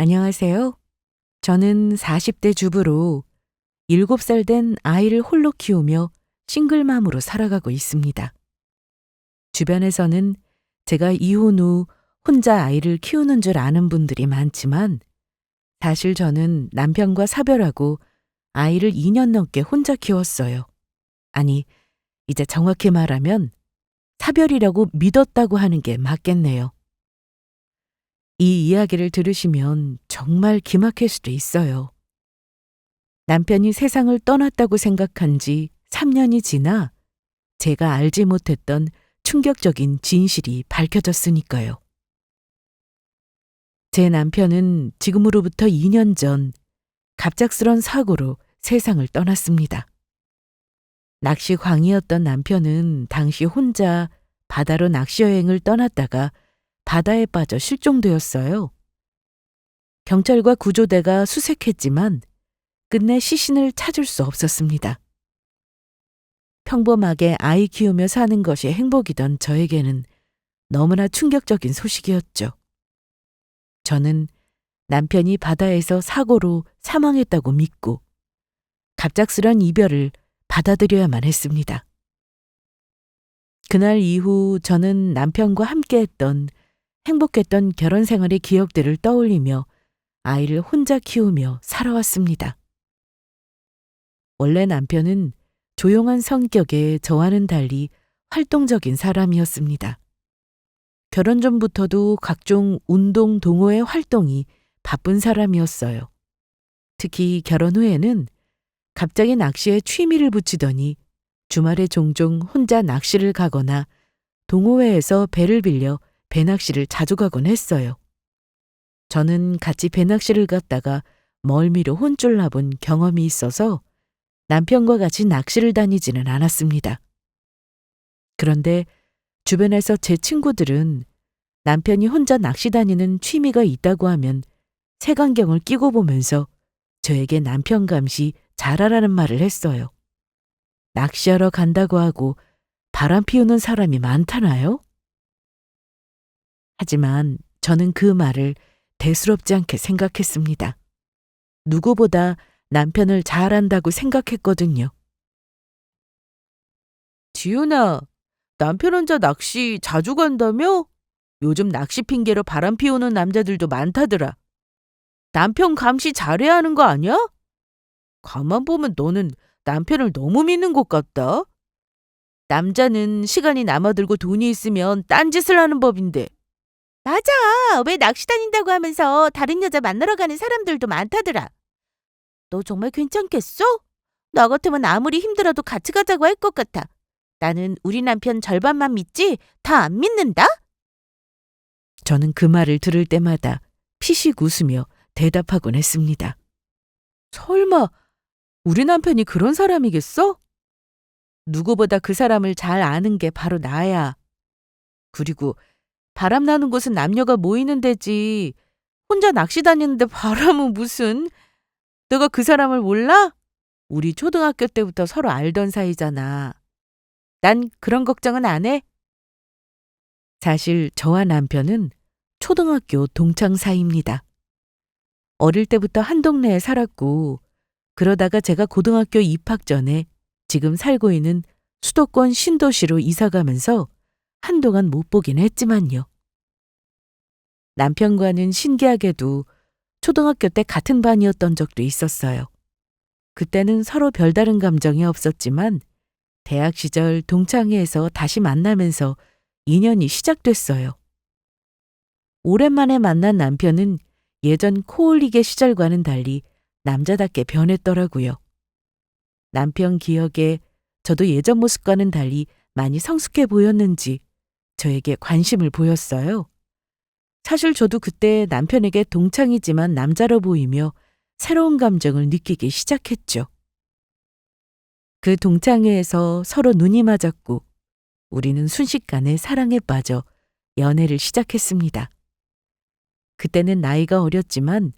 안녕하세요. 저는 40대 주부로 7살 된 아이를 홀로 키우며 싱글맘으로 살아가고 있습니다. 주변에서는 제가 이혼 후 혼자 아이를 키우는 줄 아는 분들이 많지만 사실 저는 남편과 사별하고 아이를 2년 넘게 혼자 키웠어요. 아니, 이제 정확히 말하면 사별이라고 믿었다고 하는 게 맞겠네요. 이 이야기를 들으시면 정말 기막힐 수도 있어요. 남편이 세상을 떠났다고 생각한 지 3년이 지나 제가 알지 못했던 충격적인 진실이 밝혀졌으니까요. 제 남편은 지금으로부터 2년 전 갑작스런 사고로 세상을 떠났습니다. 낚시광이었던 남편은 당시 혼자 바다로 낚시 여행을 떠났다가 바다에 빠져 실종되었어요. 경찰과 구조대가 수색했지만 끝내 시신을 찾을 수 없었습니다. 평범하게 아이 키우며 사는 것이 행복이던 저에게는 너무나 충격적인 소식이었죠. 저는 남편이 바다에서 사고로 사망했다고 믿고 갑작스런 이별을 받아들여야만 했습니다. 그날 이후 저는 남편과 함께했던 행복했던 결혼 생활의 기억들을 떠올리며 아이를 혼자 키우며 살아왔습니다. 원래 남편은 조용한 성격에 저와는 달리 활동적인 사람이었습니다. 결혼 전부터도 각종 운동 동호회 활동이 바쁜 사람이었어요. 특히 결혼 후에는 갑자기 낚시에 취미를 붙이더니 주말에 종종 혼자 낚시를 가거나 동호회에서 배를 빌려 배낚시를 자주 가곤 했어요. 저는 같이 배낚시를 갔다가 멀미로 혼쭐 나본 경험이 있어서 남편과 같이 낚시를 다니지는 않았습니다. 그런데 주변에서 제 친구들은 남편이 혼자 낚시 다니는 취미가 있다고 하면 색안경을 끼고 보면서 저에게 남편 감시 잘하라는 말을 했어요. 낚시하러 간다고 하고 바람 피우는 사람이 많다나요? 하지만 저는 그 말을 대수롭지 않게 생각했습니다. 누구보다 남편을 잘 안다고 생각했거든요. 지윤아, 남편 혼자 낚시 자주 간다며? 요즘 낚시 핑계로 바람 피우는 남자들도 많다더라. 남편 감시 잘해야 하는 거 아니야? 가만 보면 너는 남편을 너무 믿는 것 같다. 남자는 시간이 남아들고 돈이 있으면 딴짓을 하는 법인데. 맞아. 왜 낚시 다닌다고 하면서 다른 여자 만나러 가는 사람들도 많다더라. 너 정말 괜찮겠어? 나 같으면 아무리 힘들어도 같이 가자고 할 것 같아. 나는 우리 남편 절반만 믿지 다 안 믿는다? 저는 그 말을 들을 때마다 피식 웃으며 대답하곤 했습니다. 설마 우리 남편이 그런 사람이겠어? 누구보다 그 사람을 잘 아는 게 바로 나야. 그리고 바람 나는 곳은 남녀가 모이는 데지. 혼자 낚시 다니는데 바람은 무슨. 내가 그 사람을 몰라? 우리 초등학교 때부터 서로 알던 사이잖아. 난 그런 걱정은 안 해. 사실 저와 남편은 초등학교 동창 사이입니다. 어릴 때부터 한 동네에 살았고 그러다가 제가 고등학교 입학 전에 지금 살고 있는 수도권 신도시로 이사가면서 한동안 못 보긴 했지만요. 남편과는 신기하게도 초등학교 때 같은 반이었던 적도 있었어요. 그때는 서로 별다른 감정이 없었지만 대학 시절 동창회에서 다시 만나면서 인연이 시작됐어요. 오랜만에 만난 남편은 예전 코올리게 시절과는 달리 남자답게 변했더라고요. 남편 기억에 저도 예전 모습과는 달리 많이 성숙해 보였는지 저에게 관심을 보였어요. 사실 저도 그때 남편에게 동창이지만 남자로 보이며 새로운 감정을 느끼기 시작했죠. 그 동창회에서 서로 눈이 맞았고 우리는 순식간에 사랑에 빠져 연애를 시작했습니다. 그때는 나이가 어렸지만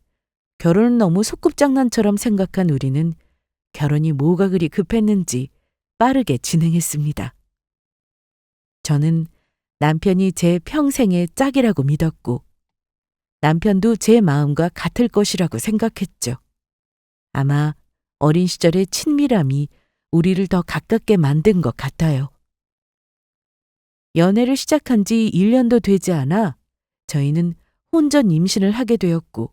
결혼은 너무 소꿉장난처럼 생각한 우리는 결혼이 뭐가 그리 급했는지 빠르게 진행했습니다. 저는 남편이 제 평생의 짝이라고 믿었고 남편도 제 마음과 같을 것이라고 생각했죠. 아마 어린 시절의 친밀함이 우리를 더 가깝게 만든 것 같아요. 연애를 시작한 지 1년도 되지 않아 저희는 혼전 임신을 하게 되었고,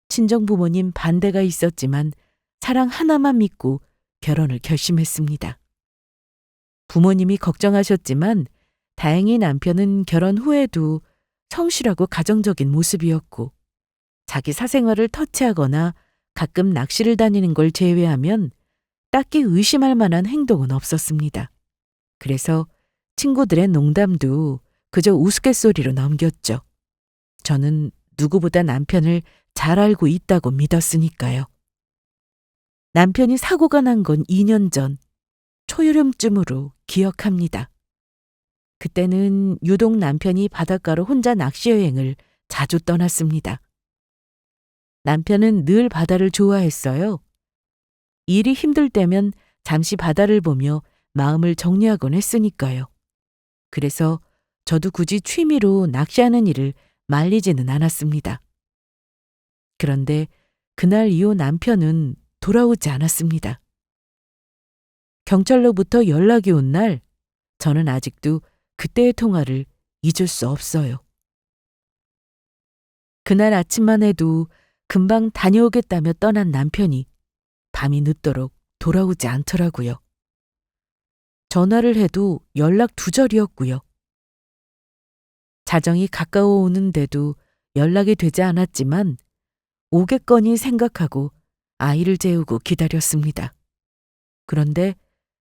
친정 부모님 반대가 있었지만 사랑 하나만 믿고 결혼을 결심했습니다. 부모님이 걱정하셨지만 다행히 남편은 결혼 후에도 성실하고 가정적인 모습이었고, 자기 사생활을 터치하거나 가끔 낚시를 다니는 걸 제외하면 딱히 의심할 만한 행동은 없었습니다. 그래서 친구들의 농담도 그저 우스갯소리로 넘겼죠. 저는 누구보다 남편을 잘 알고 있다고 믿었으니까요. 남편이 사고가 난 건 2년 전 초여름쯤으로 기억합니다. 그때는 유독 남편이 바닷가로 혼자 낚시 여행을 자주 떠났습니다. 남편은 늘 바다를 좋아했어요. 일이 힘들 때면 잠시 바다를 보며 마음을 정리하곤 했으니까요. 그래서 저도 굳이 취미로 낚시하는 일을 말리지는 않았습니다. 그런데 그날 이후 남편은 돌아오지 않았습니다. 경찰로부터 연락이 온 날, 저는 아직도 그때의 통화를 잊을 수 없어요. 그날 아침만 해도 금방 다녀오겠다며 떠난 남편이 밤이 늦도록 돌아오지 않더라고요. 전화를 해도 연락 두절이었고요. 자정이 가까워 오는데도 연락이 되지 않았지만 오겠거니 생각하고 아이를 재우고 기다렸습니다. 그런데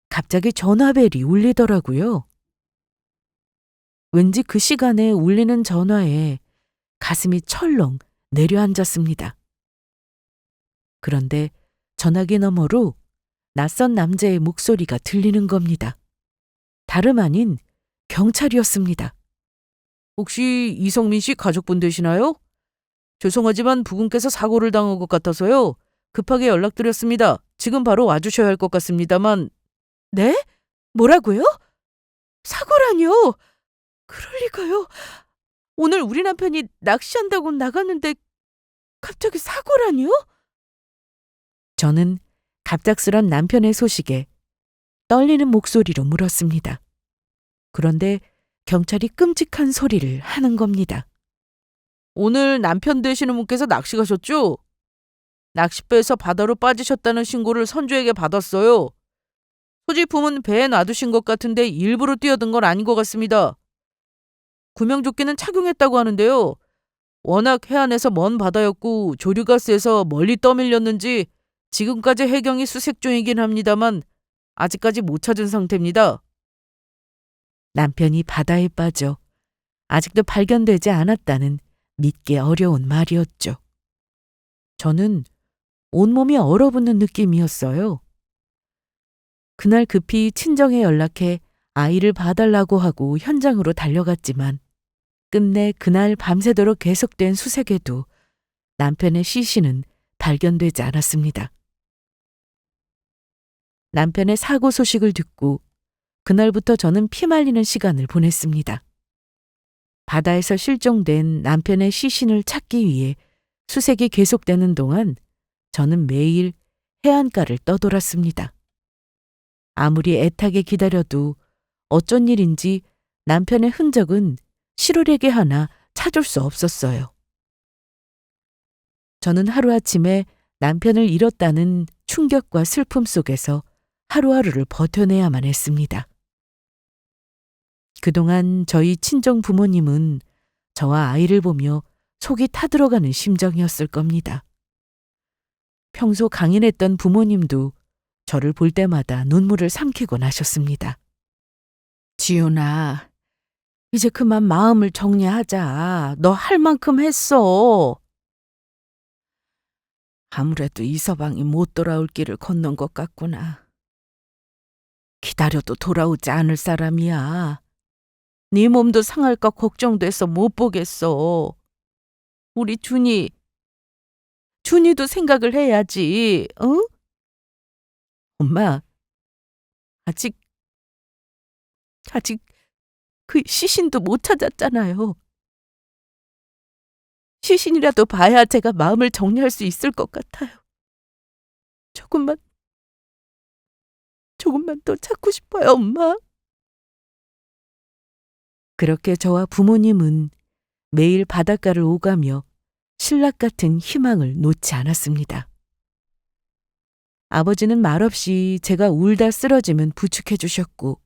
갑자기 전화벨이 울리더라고요. 왠지 그 시간에 울리는 전화에 가슴이 철렁 내려앉았습니다. 그런데 전화기 너머로 낯선 남자의 목소리가 들리는 겁니다. 다름 아닌 경찰이었습니다. 혹시 이성민 씨 가족분 되시나요? 죄송하지만 부군께서 사고를 당한 것 같아서요. 급하게 연락드렸습니다. 지금 바로 와주셔야 할 것 같습니다만. 네? 뭐라고요? 사고라니요? 그럴 리가요. 오늘 우리 남편이 낚시한다고 나갔는데 갑자기 사고라니요? 저는 갑작스런 남편의 소식에 떨리는 목소리로 물었습니다. 그런데 경찰이 끔찍한 소리를 하는 겁니다. 오늘 남편 되시는 분께서 낚시 가셨죠? 낚싯배에서 바다로 빠지셨다는 신고를 선주에게 받았어요. 소지품은 배에 놔두신 것 같은데 일부러 뛰어든 건 아닌 것 같습니다. 구명조끼는 착용했다고 하는데요. 워낙 해안에서 먼 바다였고 조류가 세서 멀리 떠밀렸는지 지금까지 해경이 수색 중이긴 합니다만 아직까지 못 찾은 상태입니다. 남편이 바다에 빠져 아직도 발견되지 않았다는 믿기 어려운 말이었죠. 저는 온몸이 얼어붙는 느낌이었어요. 그날 급히 친정에 연락해 아이를 봐달라고 하고 현장으로 달려갔지만 끝내 그날 밤새도록 계속된 수색에도 남편의 시신은 발견되지 않았습니다. 남편의 사고 소식을 듣고 그날부터 저는 피말리는 시간을 보냈습니다. 바다에서 실종된 남편의 시신을 찾기 위해 수색이 계속되는 동안 저는 매일 해안가를 떠돌았습니다. 아무리 애타게 기다려도 어쩐 일인지 남편의 흔적은 실오래기 하나 찾을 수 없었어요. 저는 하루아침에 남편을 잃었다는 충격과 슬픔 속에서 하루하루를 버텨내야만 했습니다. 그동안 저희 친정 부모님은 저와 아이를 보며 속이 타들어가는 심정이었을 겁니다. 평소 강인했던 부모님도 저를 볼 때마다 눈물을 삼키곤 하셨습니다. 지훈아, 이제 그만 마음을 정리하자. 너 할 만큼 했어. 아무래도 이서방이 못 돌아올 길을 건넌 것 같구나. 기다려도 돌아오지 않을 사람이야. 네 몸도 상할까 걱정돼서 못 보겠어. 우리 준이도 생각을 해야지, 응? 엄마, 아직 그 시신도 못 찾았잖아요. 시신이라도 봐야 제가 마음을 정리할 수 있을 것 같아요. 조금만, 조금만 더 찾고 싶어요, 엄마. 그렇게 저와 부모님은 매일 바닷가를 오가며 신락 같은 희망을 놓지 않았습니다. 아버지는 말없이 제가 울다 쓰러지면 부축해 주셨고,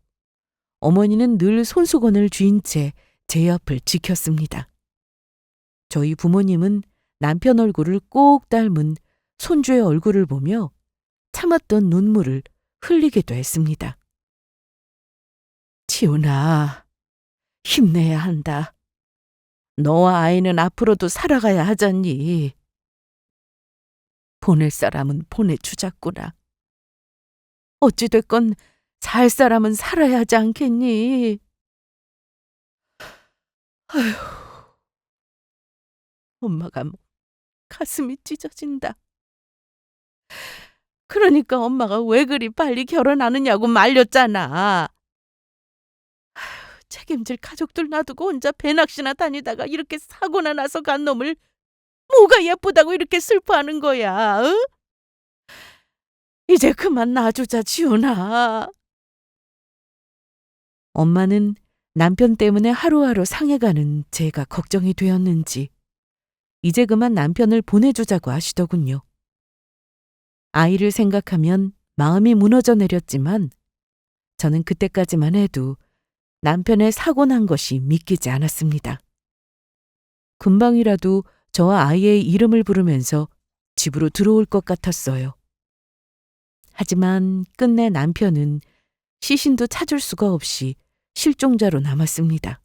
어머니는 늘 손수건을 쥔 채 제 옆을 지켰습니다. 저희 부모님은 남편 얼굴을 꼭 닮은 손주의 얼굴을 보며 참았던 눈물을 흘리기도 했습니다. 지훈아, 힘내야 한다. 너와 아이는 앞으로도 살아가야 하잖니. 보낼 사람은 보내주자꾸나. 어찌됐건 살 사람은 살아야 하지 않겠니? 아휴, 엄마가 가슴이 찢어진다. 그러니까 엄마가 왜 그리 빨리 결혼하느냐고 말렸잖아. 책임질 가족들 놔두고 혼자 배낚시나 다니다가 이렇게 사고나 나서 간 놈을 뭐가 예쁘다고 이렇게 슬퍼하는 거야, 응? 이제 그만 놔주자, 지훈아. 엄마는 남편 때문에 하루하루 상해가는 제가 걱정이 되었는지 이제 그만 남편을 보내주자고 하시더군요. 아이를 생각하면 마음이 무너져 내렸지만 저는 그때까지만 해도 남편의 사고 난 것이 믿기지 않았습니다. 금방이라도 저와 아이의 이름을 부르면서 집으로 들어올 것 같았어요. 하지만 끝내 남편은 시신도 찾을 수가 없이 실종자로 남았습니다.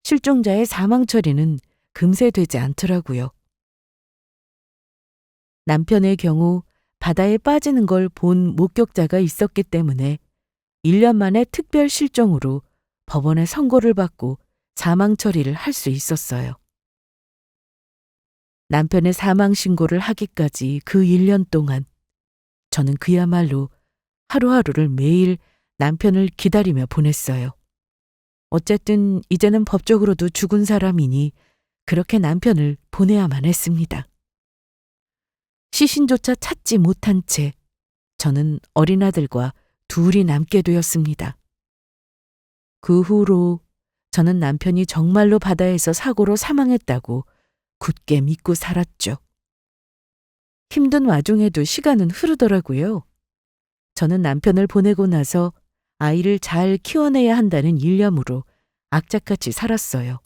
실종자의 사망 처리는 금세 되지 않더라고요. 남편의 경우 바다에 빠지는 걸 본 목격자가 있었기 때문에 1년 만에 특별 실종으로 법원에 선고를 받고 사망 처리를 할 수 있었어요. 남편의 사망 신고를 하기까지 그 1년 동안 저는 그야말로 하루하루를 매일 남편을 기다리며 보냈어요. 어쨌든 이제는 법적으로도 죽은 사람이니 그렇게 남편을 보내야만 했습니다. 시신조차 찾지 못한 채 저는 어린아들과 둘이 남게 되었습니다. 그 후로 저는 남편이 정말로 바다에서 사고로 사망했다고 굳게 믿고 살았죠. 힘든 와중에도 시간은 흐르더라고요. 저는 남편을 보내고 나서 아이를 잘 키워내야 한다는 일념으로 악착같이 살았어요.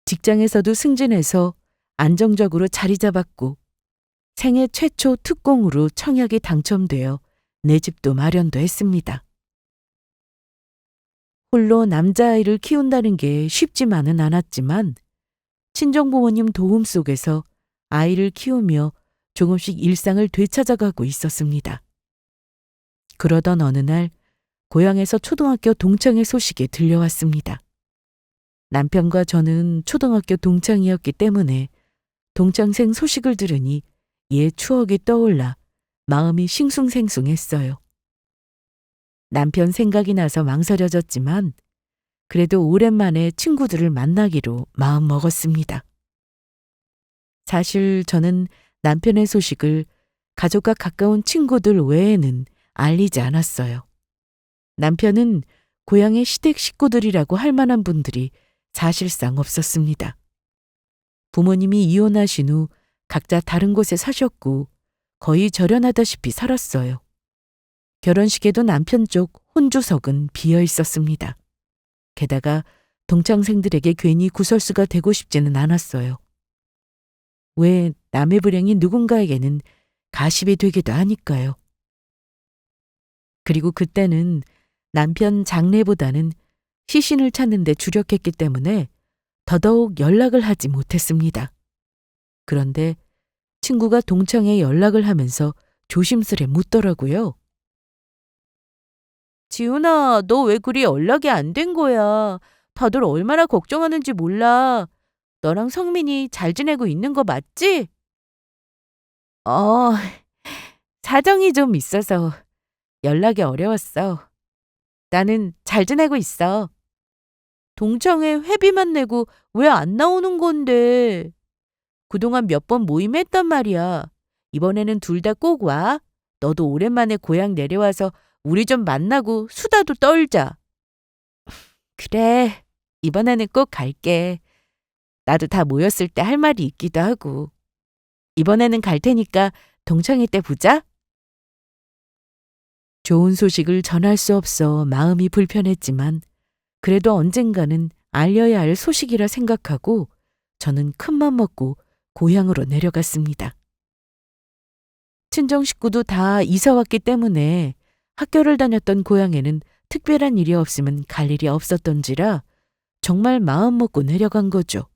직장에서도 승진해서 안정적으로 자리 잡았고 생애 최초 특공으로 청약이 당첨되어 내 집도 마련도 했습니다. 홀로 남자아이를 키운다는 게 쉽지만은 않았지만 친정부모님 도움 속에서 아이를 키우며 조금씩 일상을 되찾아가고 있었습니다. 그러던 어느 날 고향에서 초등학교 동창회 소식이 들려왔습니다. 남편과 저는 초등학교 동창이었기 때문에 동창생 소식을 들으니 옛 추억이 떠올라 마음이 싱숭생숭했어요. 남편 생각이 나서 망설여졌지만 그래도 오랜만에 친구들을 만나기로 마음먹었습니다. 사실 저는 남편의 소식을 가족과 가까운 친구들 외에는 알리지 않았어요. 남편은 고향의 시댁 식구들이라고 할 만한 분들이 사실상 없었습니다. 부모님이 이혼하신 후 각자 다른 곳에 사셨고 거의 절연하다시피 살았어요. 결혼식에도 남편 쪽 혼주석은 비어 있었습니다. 게다가 동창생들에게 괜히 구설수가 되고 싶지는 않았어요. 왜 남의 불행이 누군가에게는 가십이 되기도 하니까요. 그리고 그때는 남편 장례보다는 시신을 찾는 데 주력했기 때문에 더더욱 연락을 하지 못했습니다. 그런데 친구가 동창에 연락을 하면서 조심스레 묻더라고요. 지훈아, 너 왜 그리 연락이 안 된 거야? 다들 얼마나 걱정하는지 몰라. 너랑 성민이 잘 지내고 있는 거 맞지? 어, 사정이 좀 있어서 연락이 어려웠어. 나는 잘 지내고 있어. 동창회 회비만 내고 왜 안 나오는 건데? 그동안 몇 번 모임했단 말이야. 이번에는 둘 다 꼭 와. 너도 오랜만에 고향 내려와서 우리 좀 만나고 수다도 떨자. 그래, 이번에는 꼭 갈게. 나도 다 모였을 때 할 말이 있기도 하고. 이번에는 갈 테니까 동창회 때 보자. 좋은 소식을 전할 수 없어 마음이 불편했지만 그래도 언젠가는 알려야 할 소식이라 생각하고 저는 큰맘 먹고 고향으로 내려갔습니다. 친정 식구도 다 이사 왔기 때문에 학교를 다녔던 고향에는 특별한 일이 없으면 갈 일이 없었던지라 정말 마음 먹고 내려간 거죠.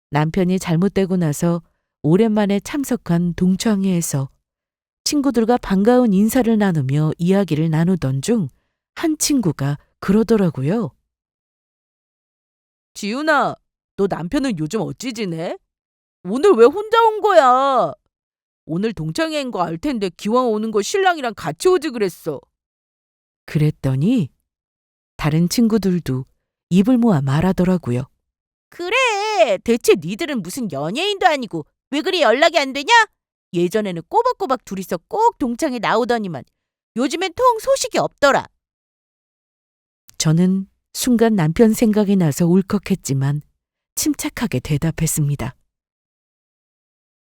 남편이 잘못되고 나서 오랜만에 참석한 동창회에서 친구들과 반가운 인사를 나누며 이야기를 나누던 중 한 친구가 그러더라고요. 지훈아, 너 남편은 요즘 어찌 지내? 오늘 왜 혼자 온 거야? 오늘 동창회인 거 알 텐데 기왕 오는 거 신랑이랑 같이 오지 그랬어. 그랬더니 다른 친구들도 입을 모아 말하더라고요. 그래, 대체 니들은 무슨 연예인도 아니고 왜 그리 연락이 안 되냐? 예전에는 꼬박꼬박 둘이서 꼭 동창회 나오더니만 요즘엔 통 소식이 없더라. 저는 순간 남편 생각이 나서 울컥했지만 침착하게 대답했습니다.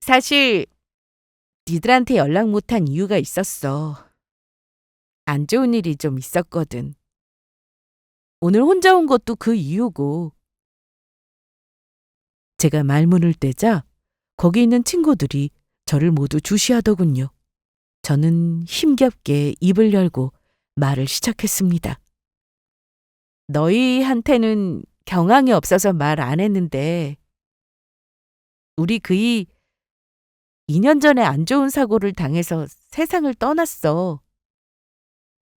사실 니들한테 연락 못한 이유가 있었어. 안 좋은 일이 좀 있었거든. 오늘 혼자 온 것도 그 이유고. 제가 말문을 떼자 거기 있는 친구들이 저를 모두 주시하더군요. 저는 힘겹게 입을 열고 말을 시작했습니다. 너희한테는 경황이 없어서 말 안 했는데 우리 그이 2년 전에 안 좋은 사고를 당해서 세상을 떠났어.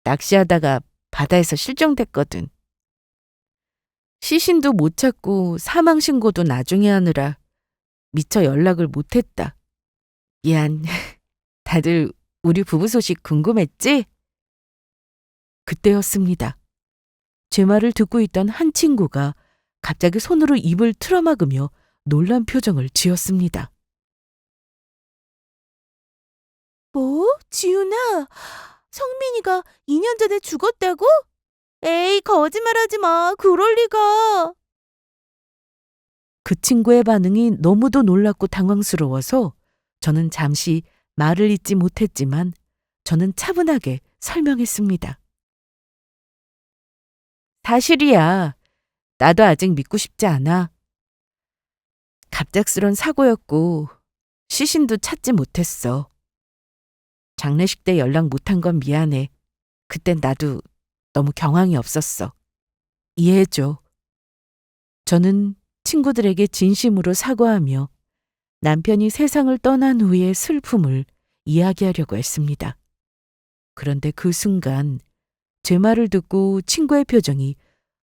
낚시하다가 바다에서 실종됐거든. 시신도 못 찾고 사망 신고도 나중에 하느라 미처 연락을 못 했다. 미안. 다들 우리 부부 소식 궁금했지? 그때였습니다. 제 말을 듣고 있던 한 친구가 갑자기 손으로 입을 틀어막으며 놀란 표정을 지었습니다. 뭐? 지훈아, 성민이가 2년 전에 죽었다고? 에이, 거짓말하지 마. 그럴 리가. 그 친구의 반응이 너무도 놀랍고 당황스러워서 저는 잠시 말을 잇지 못했지만 저는 차분하게 설명했습니다. 사실이야. 나도 아직 믿고 싶지 않아. 갑작스런 사고였고 시신도 찾지 못했어. 장례식 때 연락 못한 건 미안해. 그땐 나도 너무 경황이 없었어. 이해해줘. 저는 친구들에게 진심으로 사과하며 남편이 세상을 떠난 후의 슬픔을 이야기하려고 했습니다. 그런데 그 순간 제 말을 듣고 친구의 표정이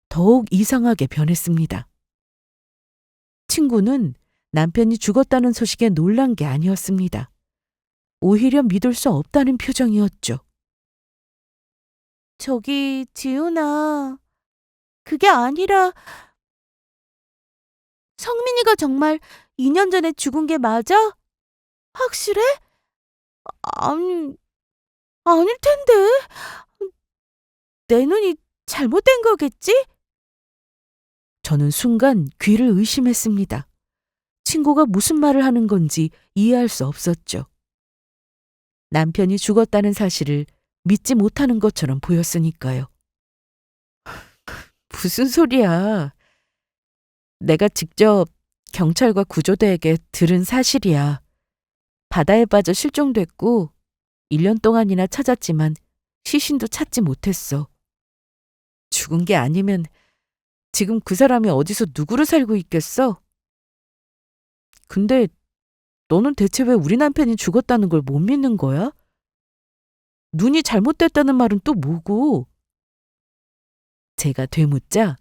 더욱 이상하게 변했습니다. 친구는 남편이 죽었다는 소식에 놀란 게 아니었습니다. 오히려 믿을 수 없다는 표정이었죠. 저기, 지훈아. 그게 아니라 성민이가 정말 2년 전에 죽은 게 맞아? 확실해? 아니, 아닐 텐데. 내 눈이 잘못된 거겠지? 저는 순간 귀를 의심했습니다. 친구가 무슨 말을 하는 건지 이해할 수 없었죠. 남편이 죽었다는 사실을 믿지 못하는 것처럼 보였으니까요. 무슨 소리야. 내가 직접 경찰과 구조대에게 들은 사실이야. 바다에 빠져 실종됐고 1년 동안이나 찾았지만 시신도 찾지 못했어. 죽은 게 아니면 지금 그 사람이 어디서 누구를 살고 있겠어? 근데 너는 대체 왜 우리 남편이 죽었다는 걸 못 믿는 거야? 눈이 잘못됐다는 말은 또 뭐고? 제가 되묻자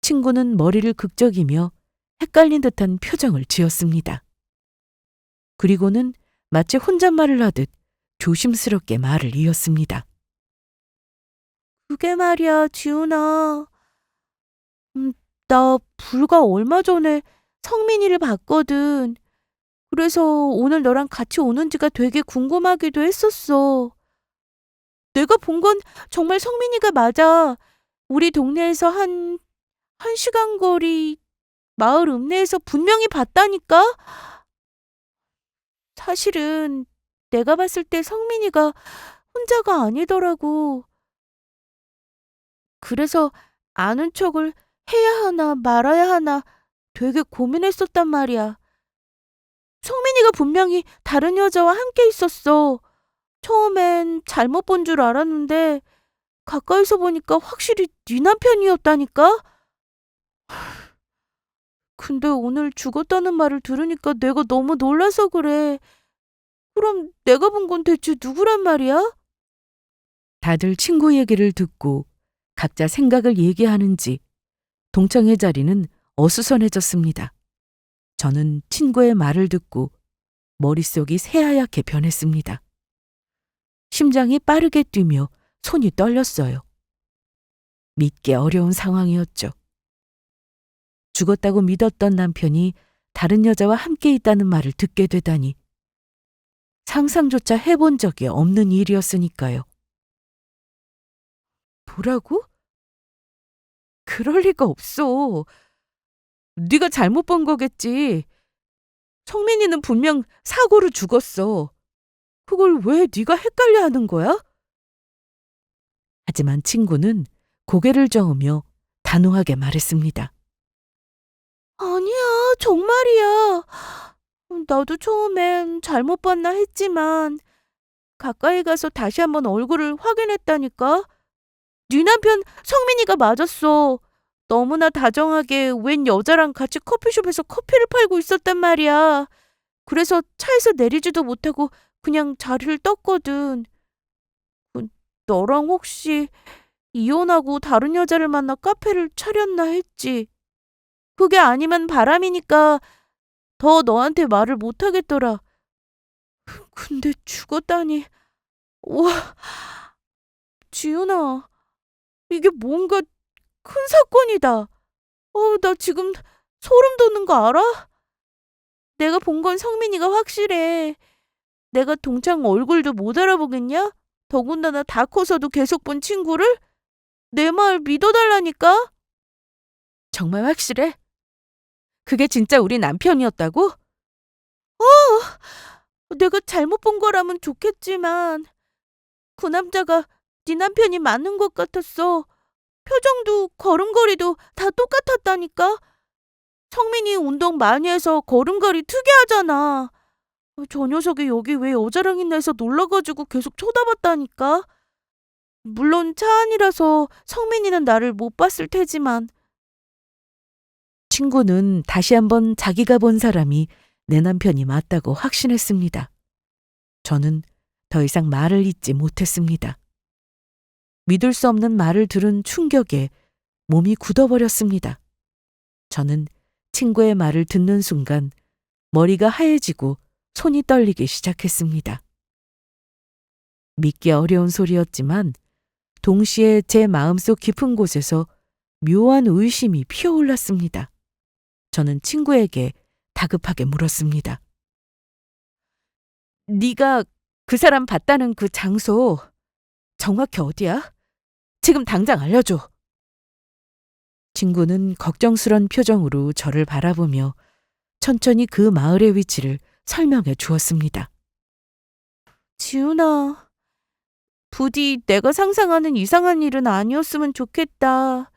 친구는 머리를 극적이며 헷갈린 듯한 표정을 지었습니다. 그리고는 마치 혼잣말을 하듯 조심스럽게 말을 이었습니다. 그게 말이야, 지훈아. 음, 나 불과 얼마 전에 성민이를 봤거든. 그래서 오늘 너랑 같이 오는지가 되게 궁금하기도 했었어. 내가 본 건 정말 성민이가 맞아. 우리 동네에서 한 시간 거리 마을 읍내에서 분명히 봤다니까? 사실은 내가 봤을 때 성민이가 혼자가 아니더라고. 그래서 아는 척을 해야 하나 말아야 하나 되게 고민했었단 말이야. 성민이가 분명히 다른 여자와 함께 있었어. 처음엔 잘못 본 줄 알았는데 가까이서 보니까 확실히 네 남편이었다니까? 근데 오늘 죽었다는 말을 들으니까 내가 너무 놀라서 그래. 그럼 내가 본 건 대체 누구란 말이야? 다들 친구 얘기를 듣고 각자 생각을 얘기하는지 동창회 자리는 어수선해졌습니다. 저는 친구의 말을 듣고 머릿속이 새하얗게 변했습니다. 심장이 빠르게 뛰며 손이 떨렸어요. 믿기 어려운 상황이었죠. 죽었다고 믿었던 남편이 다른 여자와 함께 있다는 말을 듣게 되다니 상상조차 해본 적이 없는 일이었으니까요. 뭐라고? 그럴 리가 없어. 네가 잘못 본 거겠지. 성민이는 분명 사고로 죽었어. 그걸 왜 네가 헷갈려 하는 거야? 하지만 친구는 고개를 저으며 단호하게 말했습니다. 아니야, 정말이야. 나도 처음엔 잘못 봤나 했지만 가까이 가서 다시 한번 얼굴을 확인했다니까. 네 남편 성민이가 맞았어. 너무나 다정하게 웬 여자랑 같이 커피숍에서 커피를 팔고 있었단 말이야. 그래서 차에서 내리지도 못하고 그냥 자리를 떴거든. 그, 너랑 혹시 이혼하고 다른 여자를 만나 카페를 차렸나 했지. 그게 아니면 바람이니까 더 너한테 말을 못하겠더라. 근데 죽었다니. 와, 지윤아, 이게 뭔가 큰 사건이다. 나 지금 소름 돋는 거 알아? 내가 본 건 성민이가 확실해. 내가 동창 얼굴도 못 알아보겠냐? 더군다나 다 커서도 계속 본 친구를? 내 말 믿어달라니까? 정말 확실해? 그게 진짜 우리 남편이었다고? 내가 잘못 본 거라면 좋겠지만 그 남자가 네 남편이 맞는 것 같았어. 표정도 걸음걸이도 다 똑같았다니까? 성민이 운동 많이 해서 걸음걸이 특이하잖아. 저 녀석이 여기 왜 여자랑 있나 해서 놀라가지고 계속 쳐다봤다니까? 물론 차 안이라서 성민이는 나를 못 봤을 테지만. 친구는 다시 한번 자기가 본 사람이 내 남편이 맞다고 확신했습니다. 저는 더 이상 말을 잇지 못했습니다. 믿을 수 없는 말을 들은 충격에 몸이 굳어버렸습니다. 저는 친구의 말을 듣는 순간 머리가 하얘지고 손이 떨리기 시작했습니다. 믿기 어려운 소리였지만 동시에 제 마음속 깊은 곳에서 묘한 의심이 피어올랐습니다. 저는 친구에게 다급하게 물었습니다. 네가 그 사람 봤다는 그 장소 정확히 어디야? 지금 당장 알려줘. 친구는 걱정스런 표정으로 저를 바라보며 천천히 그 마을의 위치를 설명해 주었습니다. 지훈아, 부디 내가 상상하는 이상한 일은 아니었으면 좋겠다.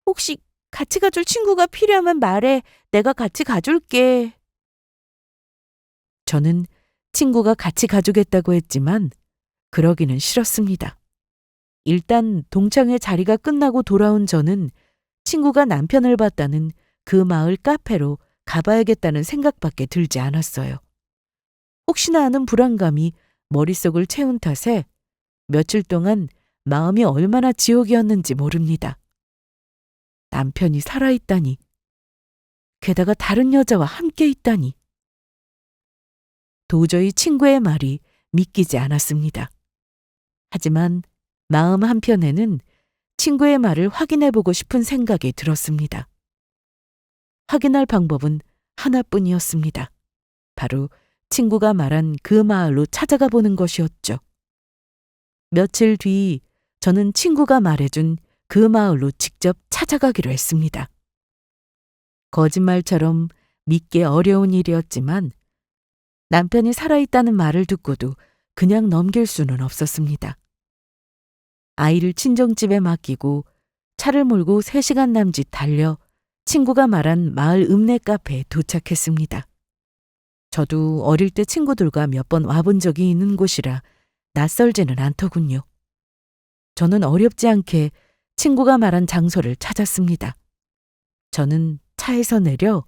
혹시 같이 가줄 친구가 필요하면 말해. 내가 같이 가줄게. 저는 친구가 같이 가주겠다고 했지만 그러기는 싫었습니다. 일단 동창회 자리가 끝나고 돌아온 저는 친구가 남편을 봤다는 그 마을 카페로 가봐야겠다는 생각밖에 들지 않았어요. 혹시나 하는 불안감이 머릿속을 채운 탓에 며칠 동안 마음이 얼마나 지옥이었는지 모릅니다. 남편이 살아있다니. 게다가 다른 여자와 함께 있다니. 도저히 친구의 말이 믿기지 않았습니다. 하지만 마음 한편에는 친구의 말을 확인해보고 싶은 생각이 들었습니다. 확인할 방법은 하나뿐이었습니다. 바로 친구가 말한 그 마을로 찾아가 보는 것이었죠. 며칠 뒤 저는 친구가 말해준 그 마을로 직접 찾아가기로 했습니다. 거짓말처럼 믿기 어려운 일이었지만 남편이 살아있다는 말을 듣고도 그냥 넘길 수는 없었습니다. 아이를 친정집에 맡기고 차를 몰고 3시간 남짓 달려 친구가 말한 마을 읍내 카페에 도착했습니다. 저도 어릴 때 친구들과 몇 번 와본 적이 있는 곳이라 낯설지는 않더군요. 저는 어렵지 않게 친구가 말한 장소를 찾았습니다. 저는 차에서 내려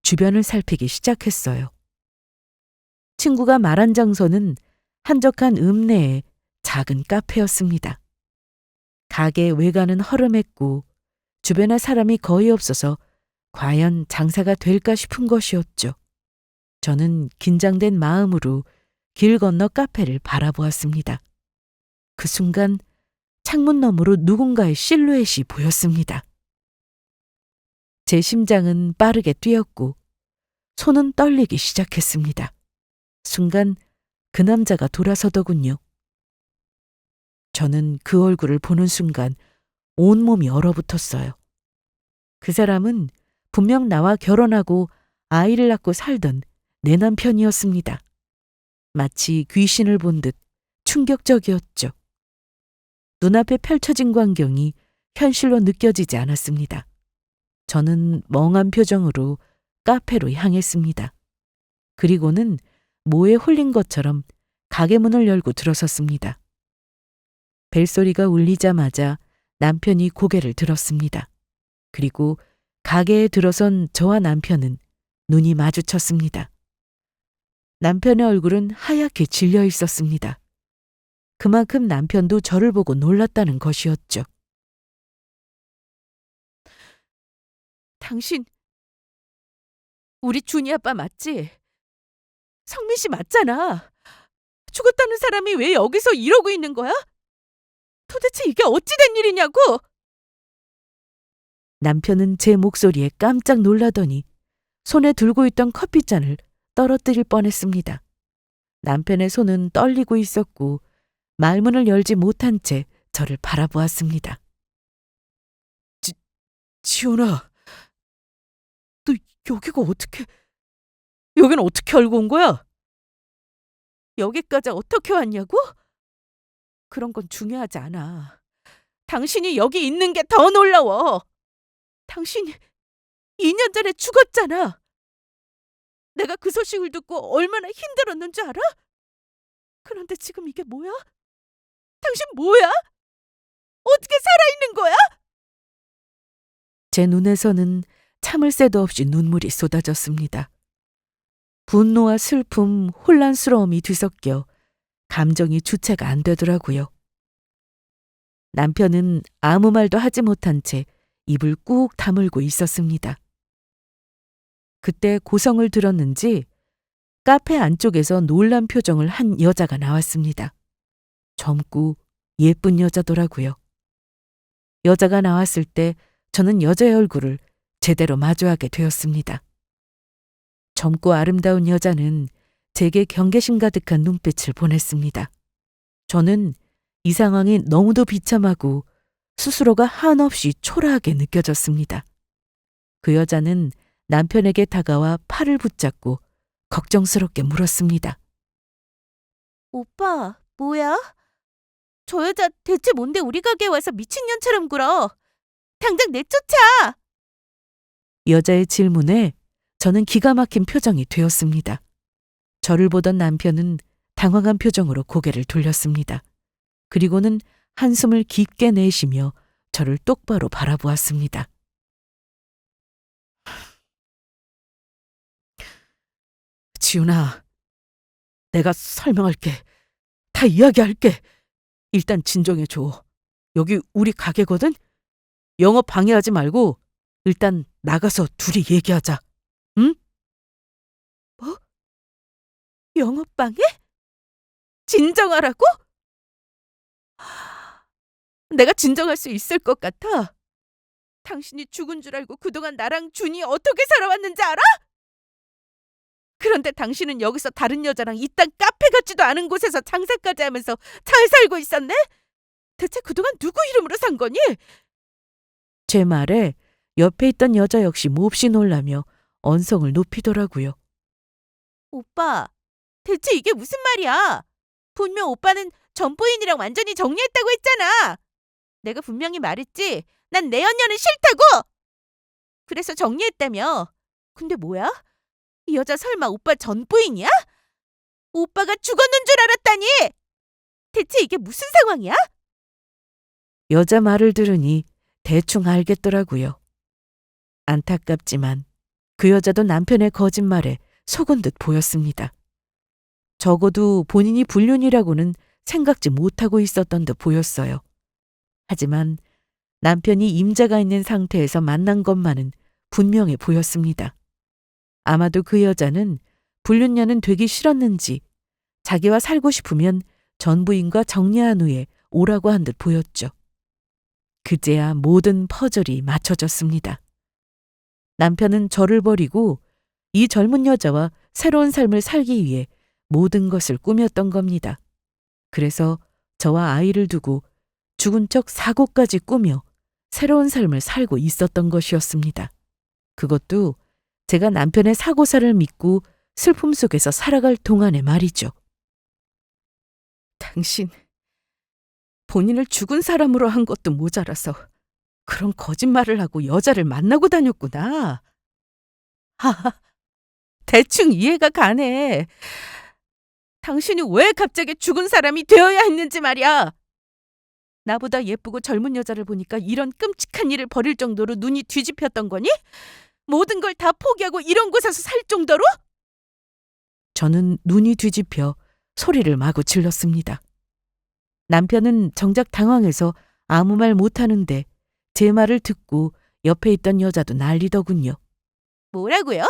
주변을 살피기 시작했어요. 친구가 말한 장소는 한적한 읍내의 작은 카페였습니다. 가게 외관은 허름했고 주변에 사람이 거의 없어서 과연 장사가 될까 싶은 것이었죠. 저는 긴장된 마음으로 길 건너 카페를 바라보았습니다. 그 순간 창문 너머로 누군가의 실루엣이 보였습니다. 제 심장은 빠르게 뛰었고 손은 떨리기 시작했습니다. 순간 그 남자가 돌아서더군요. 저는 그 얼굴을 보는 순간 온몸이 얼어붙었어요. 그 사람은 분명 나와 결혼하고 아이를 낳고 살던 내 남편이었습니다. 마치 귀신을 본 듯 충격적이었죠. 눈앞에 펼쳐진 광경이 현실로 느껴지지 않았습니다. 저는 멍한 표정으로 카페로 향했습니다. 그리고는 모에 홀린 것처럼 가게 문을 열고 들어섰습니다. 벨소리가 울리자마자 남편이 고개를 들었습니다. 그리고 가게에 들어선 저와 남편은 눈이 마주쳤습니다. 남편의 얼굴은 하얗게 질려 있었습니다. 그만큼 남편도 저를 보고 놀랐다는 것이었죠. 당신, 우리 준이 아빠 맞지? 성민 씨 맞잖아. 죽었다는 사람이 왜 여기서 이러고 있는 거야? 도대체 이게 어찌 된 일이냐고! 남편은 제 목소리에 깜짝 놀라더니 손에 들고 있던 커피잔을 떨어뜨릴 뻔했습니다. 남편의 손은 떨리고 있었고 말문을 열지 못한 채 저를 바라보았습니다. 지훈아, 너 여기는 어떻게 알고 온 거야? 여기까지 어떻게 왔냐고? 그런 건 중요하지 않아. 당신이 여기 있는 게 더 놀라워. 당신이 2년 전에 죽었잖아. 내가 그 소식을 듣고 얼마나 힘들었는 줄 알아? 그런데 지금 이게 뭐야? 당신 뭐야? 어떻게 살아있는 거야? 제 눈에서는 참을 새도 없이 눈물이 쏟아졌습니다. 분노와 슬픔, 혼란스러움이 뒤섞여 감정이 주체가 안 되더라고요. 남편은 아무 말도 하지 못한 채 입을 꾹 다물고 있었습니다. 그때 고성을 들었는지 카페 안쪽에서 놀란 표정을 한 여자가 나왔습니다. 젊고 예쁜 여자더라고요. 여자가 나왔을 때 저는 여자의 얼굴을 제대로 마주하게 되었습니다. 젊고 아름다운 여자는 제게 경계심 가득한 눈빛을 보냈습니다. 저는 이 상황이 너무도 비참하고 스스로가 한없이 초라하게 느껴졌습니다. 그 여자는 남편에게 다가와 팔을 붙잡고 걱정스럽게 물었습니다. 오빠, 뭐야? 저 여자 대체 뭔데 우리 가게에 와서 미친년처럼 굴어? 당장 내쫓아! 여자의 질문에 저는 기가 막힌 표정이 되었습니다. 저를 보던 남편은 당황한 표정으로 고개를 돌렸습니다. 그리고는 한숨을 깊게 내쉬며 저를 똑바로 바라보았습니다. 지훈아, 내가 설명할게. 다 이야기할게. 일단 진정해줘. 여기 우리 가게거든? 영업 방해하지 말고 일단 나가서 둘이 얘기하자. 응? 뭐? 영업 방해? 진정하라고? 내가 진정할 수 있을 것 같아? 당신이 죽은 줄 알고 그동안 나랑 준이 어떻게 살아왔는지 알아? 그런데 당신은 여기서 다른 여자랑 이딴 카페 같지도 않은 곳에서 장사까지 하면서 잘 살고 있었네? 대체 그동안 누구 이름으로 산 거니? 제 말에 옆에 있던 여자 역시 몹시 놀라며 언성을 높이더라고요. 오빠, 대체 이게 무슨 말이야? 분명 오빠는 전 부인이랑 완전히 정리했다고 했잖아. 내가 분명히 말했지. 난 내 연녀는 싫다고. 그래서 정리했다며. 근데 뭐야? 이 여자 설마 오빠 전 부인이야? 오빠가 죽었는 줄 알았다니. 대체 이게 무슨 상황이야? 여자 말을 들으니 대충 알겠더라고요. 안타깝지만 그 여자도 남편의 거짓말에 속은 듯 보였습니다. 적어도 본인이 불륜이라고는 생각지 못하고 있었던 듯 보였어요. 하지만 남편이 임자가 있는 상태에서 만난 것만은 분명해 보였습니다. 아마도 그 여자는 불륜녀는 되기 싫었는지 자기와 살고 싶으면 전 부인과 정리한 후에 오라고 한 듯 보였죠. 그제야 모든 퍼즐이 맞춰졌습니다. 남편은 저를 버리고 이 젊은 여자와 새로운 삶을 살기 위해 모든 것을 꾸몄던 겁니다. 그래서 저와 아이를 두고 죽은 척 사고까지 꾸며 새로운 삶을 살고 있었던 것이었습니다. 그것도 제가 남편의 사고사를 믿고 슬픔 속에서 살아갈 동안의 말이죠. 당신, 본인을 죽은 사람으로 한 것도 모자라서 그런 거짓말을 하고 여자를 만나고 다녔구나. 하하, 대충 이해가 가네. 당신이 왜 갑자기 죽은 사람이 되어야 했는지 말이야. 나보다 예쁘고 젊은 여자를 보니까 이런 끔찍한 일을 벌일 정도로 눈이 뒤집혔던 거니? 모든 걸 다 포기하고 이런 곳에서 살 정도로? 저는 눈이 뒤집혀 소리를 마구 질렀습니다. 남편은 정작 당황해서 아무 말 못하는데 제 말을 듣고 옆에 있던 여자도 난리더군요. 뭐라고요?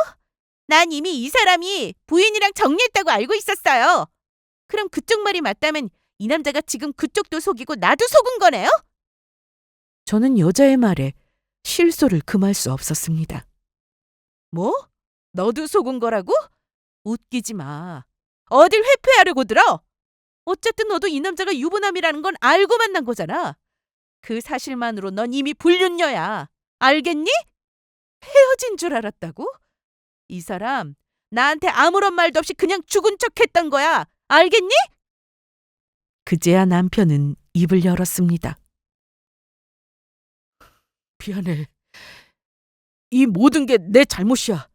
난 이미 이 사람이 부인이랑 정리했다고 알고 있었어요. 그럼 그쪽 말이 맞다면 이 남자가 지금 그쪽도 속이고 나도 속은 거네요? 저는 여자의 말에 실소를 금할 수 없었습니다. 뭐? 너도 속은 거라고? 웃기지 마. 어딜 회피하려고 들어? 어쨌든 너도 이 남자가 유부남이라는 건 알고 만난 거잖아. 그 사실만으로 넌 이미 불륜녀야. 알겠니? 헤어진 줄 알았다고? 이 사람 나한테 아무런 말도 없이 그냥 죽은 척 했던 거야. 알겠니? 그제야 남편은 입을 열었습니다. 미안해. 이 모든 게 내 잘못이야.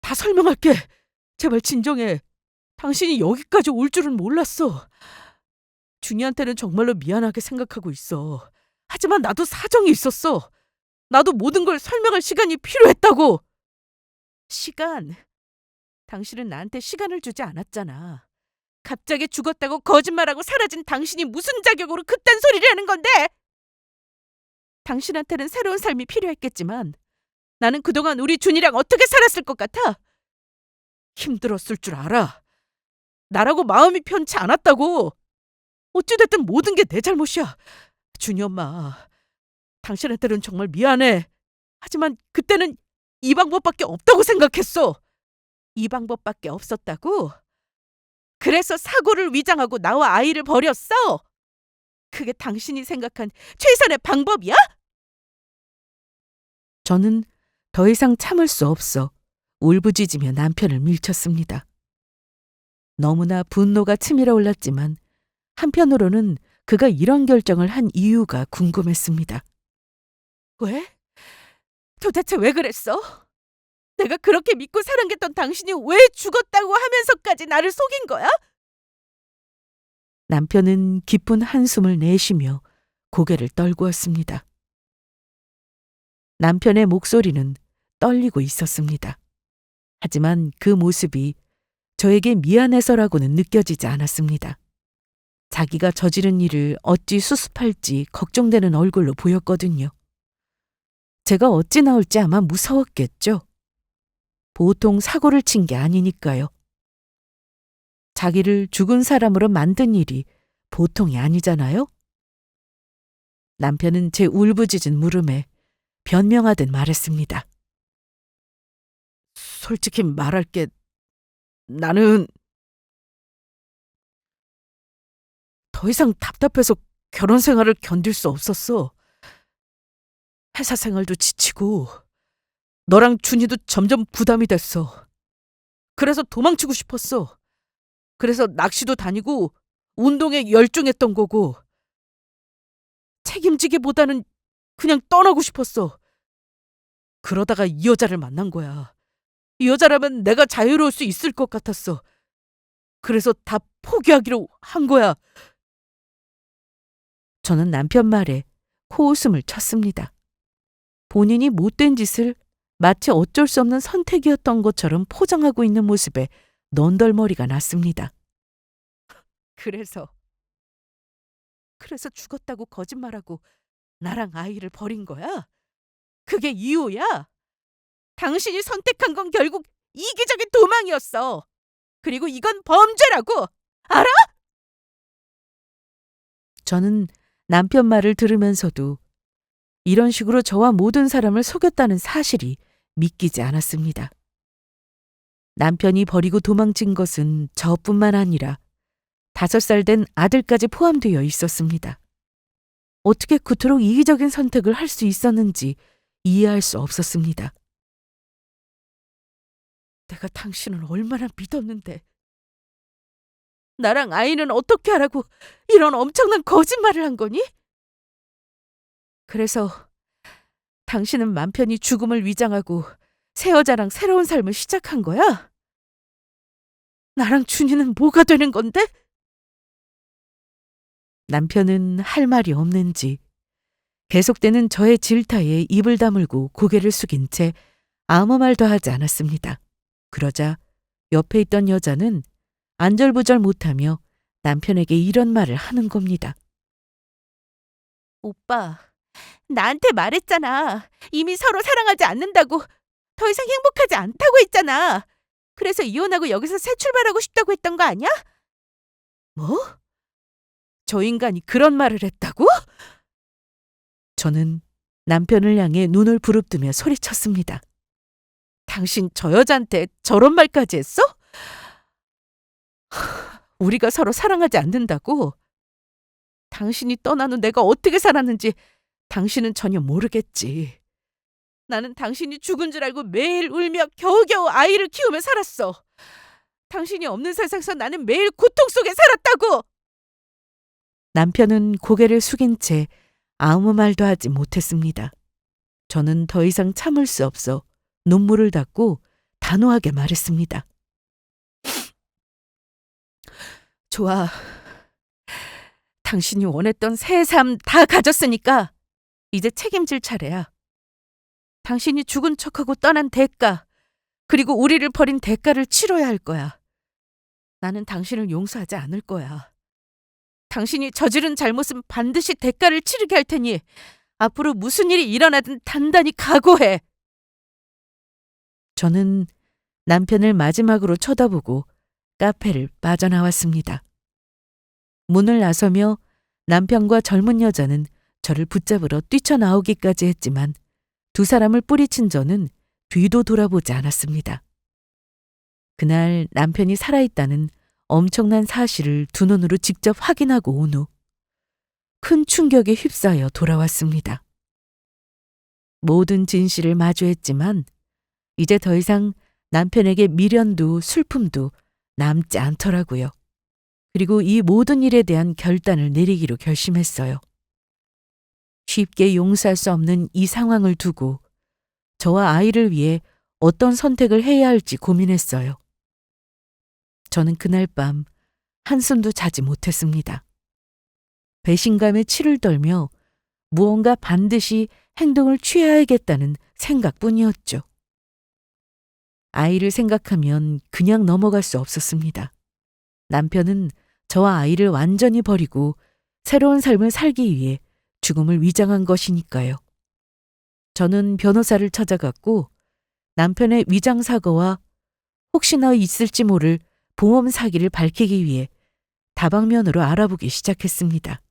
다 설명할게. 제발 진정해. 당신이 여기까지 올 줄은 몰랐어. 준이한테는 정말로 미안하게 생각하고 있어. 하지만 나도 사정이 있었어. 나도 모든 걸 설명할 시간이 필요했다고. 시간? 당신은 나한테 시간을 주지 않았잖아. 갑자기 죽었다고 거짓말하고 사라진 당신이 무슨 자격으로 그딴 소리를 하는 건데? 당신한테는 새로운 삶이 필요했겠지만 나는 그동안 우리 준이랑 어떻게 살았을 것 같아? 힘들었을 줄 알아. 나라고 마음이 편치 않았다고. 어찌됐든 모든 게 내 잘못이야. 준이 엄마, 당신한테는 정말 미안해. 하지만 그때는 이 방법밖에 없다고 생각했어. 이 방법밖에 없었다고? 그래서 사고를 위장하고 나와 아이를 버렸어? 그게 당신이 생각한 최선의 방법이야? 저는 더 이상 참을 수 없어 울부짖으며 남편을 밀쳤습니다. 너무나 분노가 치밀어 올랐지만 한편으로는 그가 이런 결정을 한 이유가 궁금했습니다. 왜? 도대체 왜 그랬어? 내가 그렇게 믿고 사랑했던 당신이 왜 죽었다고 하면서까지 나를 속인 거야? 남편은 깊은 한숨을 내쉬며 고개를 떨구었습니다. 남편의 목소리는 떨리고 있었습니다. 하지만 그 모습이 저에게 미안해서라고는 느껴지지 않았습니다. 자기가 저지른 일을 어찌 수습할지 걱정되는 얼굴로 보였거든요. 제가 어찌 나올지 아마 무서웠겠죠. 보통 사고를 친 게 아니니까요. 자기를 죽은 사람으로 만든 일이 보통이 아니잖아요. 남편은 제 울부짖은 물음에 변명하듯 말했습니다. 솔직히 말할게, 나는 더 이상 답답해서 결혼 생활을 견딜 수 없었어. 회사 생활도 지치고 너랑 준이도 점점 부담이 됐어. 그래서 도망치고 싶었어. 그래서 낚시도 다니고 운동에 열중했던 거고, 책임지기보다는 그냥 떠나고 싶었어. 그러다가 이 여자를 만난 거야. 이 여자라면 내가 자유로울 수 있을 것 같았어. 그래서 다 포기하기로 한 거야. 저는 남편 말에 코웃음을 쳤습니다. 본인이 못된 짓을 마치 어쩔 수 없는 선택이었던 것처럼 포장하고 있는 모습에 넌덜머리가 났습니다. 그래서 죽었다고 거짓말하고 나랑 아이를 버린 거야? 그게 이유야? 당신이 선택한 건 결국 이기적인 도망이었어. 그리고 이건 범죄라고. 알아? 저는 남편 말을 들으면서도 이런 식으로 저와 모든 사람을 속였다는 사실이 믿기지 않았습니다. 남편이 버리고 도망친 것은 저뿐만 아니라 5살 된 아들까지 포함되어 있었습니다. 어떻게 그토록 이기적인 선택을 할 수 있었는지 이해할 수 없었습니다. 내가 당신을 얼마나 믿었는데, 나랑 아이는 어떻게 하라고 이런 엄청난 거짓말을 한 거니? 그래서 당신은 맘 편히 죽음을 위장하고 새 여자랑 새로운 삶을 시작한 거야? 나랑 준이는 뭐가 되는 건데? 남편은 할 말이 없는지 계속되는 저의 질타에 입을 다물고 고개를 숙인 채 아무 말도 하지 않았습니다. 그러자 옆에 있던 여자는 안절부절 못하며 남편에게 이런 말을 하는 겁니다. 오빠, 나한테 말했잖아. 이미 서로 사랑하지 않는다고. 더 이상 행복하지 않다고 했잖아. 그래서 이혼하고 여기서 새 출발하고 싶다고 했던 거 아니야? 뭐? 저 인간이 그런 말을 했다고? 저는 남편을 향해 눈을 부릅뜨며 소리쳤습니다. 당신 저 여자한테 저런 말까지 했어? 우리가 서로 사랑하지 않는다고? 당신이 떠난 후 내가 어떻게 살았는지 당신은 전혀 모르겠지. 나는 당신이 죽은 줄 알고 매일 울며 겨우겨우 아이를 키우며 살았어. 당신이 없는 세상에서 나는 매일 고통 속에 살았다고! 남편은 고개를 숙인 채 아무 말도 하지 못했습니다. 저는 더 이상 참을 수 없어 눈물을 닦고 단호하게 말했습니다. 좋아. 당신이 원했던 새 삶 다 가졌으니까 이제 책임질 차례야. 당신이 죽은 척하고 떠난 대가, 그리고 우리를 버린 대가를 치러야 할 거야. 나는 당신을 용서하지 않을 거야. 당신이 저지른 잘못은 반드시 대가를 치르게 할 테니 앞으로 무슨 일이 일어나든 단단히 각오해. 저는 남편을 마지막으로 쳐다보고 카페를 빠져나왔습니다. 문을 나서며 남편과 젊은 여자는 저를 붙잡으러 뛰쳐나오기까지 했지만 두 사람을 뿌리친 저는 뒤도 돌아보지 않았습니다. 그날 남편이 살아있다는 엄청난 사실을 두 눈으로 직접 확인하고 온 후 큰 충격에 휩싸여 돌아왔습니다. 모든 진실을 마주했지만 이제 더 이상 남편에게 미련도 슬픔도 남지 않더라고요. 그리고 이 모든 일에 대한 결단을 내리기로 결심했어요. 쉽게 용서할 수 없는 이 상황을 두고 저와 아이를 위해 어떤 선택을 해야 할지 고민했어요. 저는 그날 밤 한숨도 자지 못했습니다. 배신감에 치를 떨며 무언가 반드시 행동을 취해야겠다는 생각뿐이었죠. 아이를 생각하면 그냥 넘어갈 수 없었습니다. 남편은 저와 아이를 완전히 버리고 새로운 삶을 살기 위해 죽음을 위장한 것이니까요. 저는 변호사를 찾아갔고 남편의 위장 사고와 혹시나 있을지 모를 보험 사기를 밝히기 위해 다방면으로 알아보기 시작했습니다.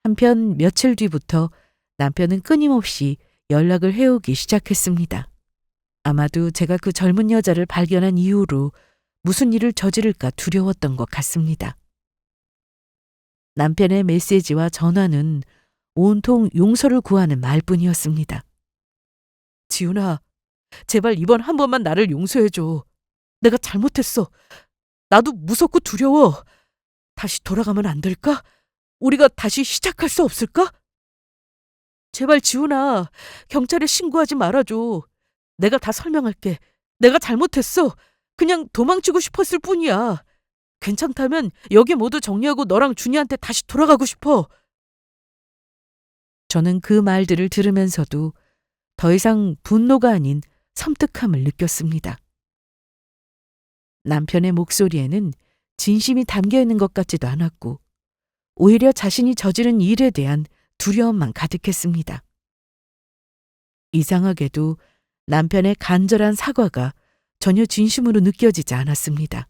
한편 며칠 뒤부터 남편은 끊임없이 연락을 해오기 시작했습니다. 아마도 제가 그 젊은 여자를 발견한 이후로 무슨 일을 저지를까 두려웠던 것 같습니다. 남편의 메시지와 전화는 온통 용서를 구하는 말뿐이었습니다. 지훈아, 제발 이번 한 번만 나를 용서해줘. 내가 잘못했어. 나도 무섭고 두려워. 다시 돌아가면 안 될까? 우리가 다시 시작할 수 없을까? 제발 지훈아, 경찰에 신고하지 말아줘. 내가 다 설명할게. 내가 잘못했어. 그냥 도망치고 싶었을 뿐이야. 괜찮다면 여기 모두 정리하고 너랑 준이한테 다시 돌아가고 싶어. 저는 그 말들을 들으면서도 더 이상 분노가 아닌 섬뜩함을 느꼈습니다. 남편의 목소리에는 진심이 담겨 있는 것 같지도 않았고 오히려 자신이 저지른 일에 대한 두려움만 가득했습니다. 이상하게도 남편의 간절한 사과가 전혀 진심으로 느껴지지 않았습니다.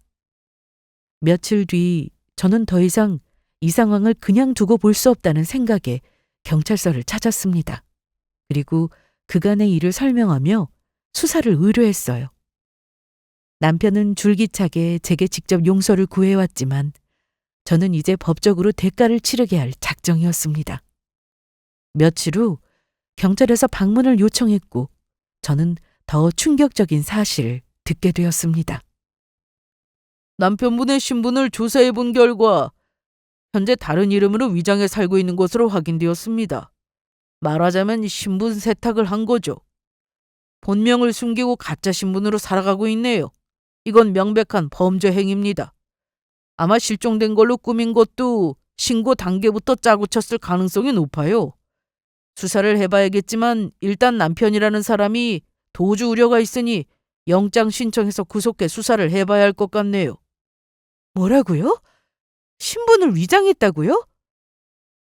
며칠 뒤 저는 더 이상 이 상황을 그냥 두고 볼 수 없다는 생각에 경찰서를 찾았습니다. 그리고 그간의 일을 설명하며 수사를 의뢰했어요. 남편은 줄기차게 제게 직접 용서를 구해왔지만 저는 이제 법적으로 대가를 치르게 할 작정이었습니다. 며칠 후 경찰에서 방문을 요청했고 저는 더 충격적인 사실을 듣게 되었습니다. 남편분의 신분을 조사해 본 결과 현재 다른 이름으로 위장해 살고 있는 것으로 확인되었습니다. 말하자면 신분 세탁을 한 거죠. 본명을 숨기고 가짜 신분으로 살아가고 있네요. 이건 명백한 범죄 행위입니다. 아마 실종된 걸로 꾸민 것도 신고 단계부터 짜고 쳤을 가능성이 높아요. 수사를 해봐야겠지만 일단 남편이라는 사람이 도주 우려가 있으니 영장 신청해서 구속해 수사를 해봐야 할 것 같네요. 뭐라고요? 신분을 위장했다고요?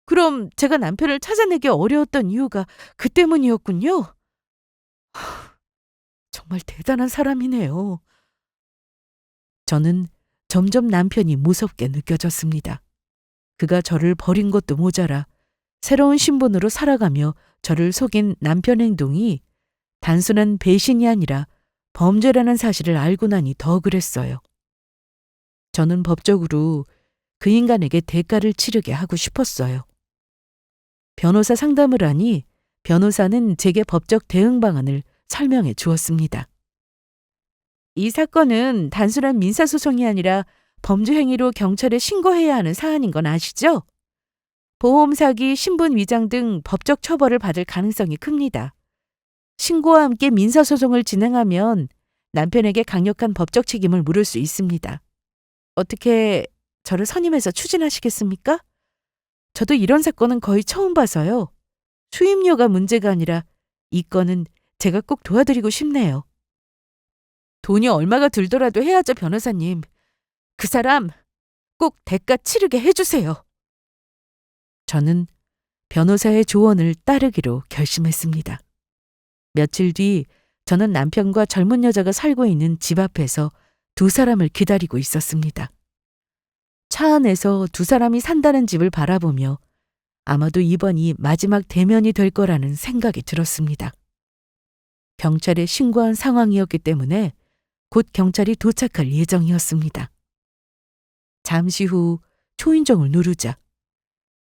그럼 제가 남편을 찾아내기 어려웠던 이유가 그 때문이었군요. 정말 대단한 사람이네요. 저는 점점 남편이 무섭게 느껴졌습니다. 그가 저를 버린 것도 모자라 새로운 신분으로 살아가며 저를 속인 남편 행동이 단순한 배신이 아니라 범죄라는 사실을 알고 나니 더 그랬어요. 저는 법적으로 그 인간에게 대가를 치르게 하고 싶었어요. 변호사 상담을 하니 변호사는 제게 법적 대응 방안을 설명해 주었습니다. 이 사건은 단순한 민사소송이 아니라 범죄 행위로 경찰에 신고해야 하는 사안인 건 아시죠? 보험 사기, 신분 위장 등 법적 처벌을 받을 가능성이 큽니다. 신고와 함께 민사소송을 진행하면 남편에게 강력한 법적 책임을 물을 수 있습니다. 어떻게 저를 선임해서 추진하시겠습니까? 저도 이런 사건은 거의 처음 봐서요. 수임료가 문제가 아니라 이 건은 제가 꼭 도와드리고 싶네요. 돈이 얼마가 들더라도 해야죠, 변호사님. 그 사람 꼭 대가 치르게 해주세요. 저는 변호사의 조언을 따르기로 결심했습니다. 며칠 뒤 저는 남편과 젊은 여자가 살고 있는 집 앞에서 두 사람을 기다리고 있었습니다. 차 안에서 두 사람이 산다는 집을 바라보며 아마도 이번이 마지막 대면이 될 거라는 생각이 들었습니다. 경찰에 신고한 상황이었기 때문에 곧 경찰이 도착할 예정이었습니다. 잠시 후 초인종을 누르자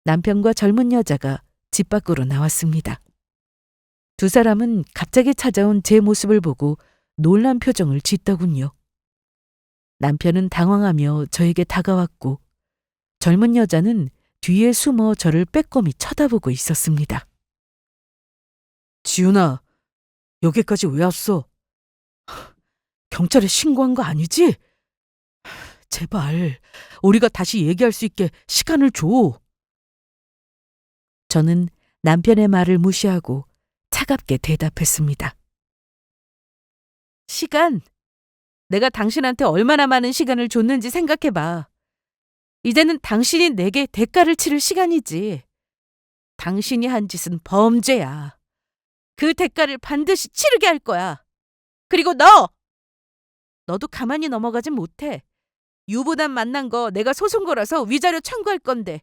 남편과 젊은 여자가 집 밖으로 나왔습니다. 두 사람은 갑자기 찾아온 제 모습을 보고 놀란 표정을 짓더군요. 남편은 당황하며 저에게 다가왔고 젊은 여자는 뒤에 숨어 저를 빼꼼히 쳐다보고 있었습니다. 지훈아, 여기까지 왜 왔어? 경찰에 신고한 거 아니지? 제발 우리가 다시 얘기할 수 있게 시간을 줘. 저는 남편의 말을 무시하고 차갑게 대답했습니다. 시간? 내가 당신한테 얼마나 많은 시간을 줬는지 생각해봐. 이제는 당신이 내게 대가를 치를 시간이지. 당신이 한 짓은 범죄야. 그 대가를 반드시 치르게 할 거야. 그리고 너도 가만히 넘어가진 못해. 유부남 만난 거 내가 소송 걸어서 위자료 청구할 건데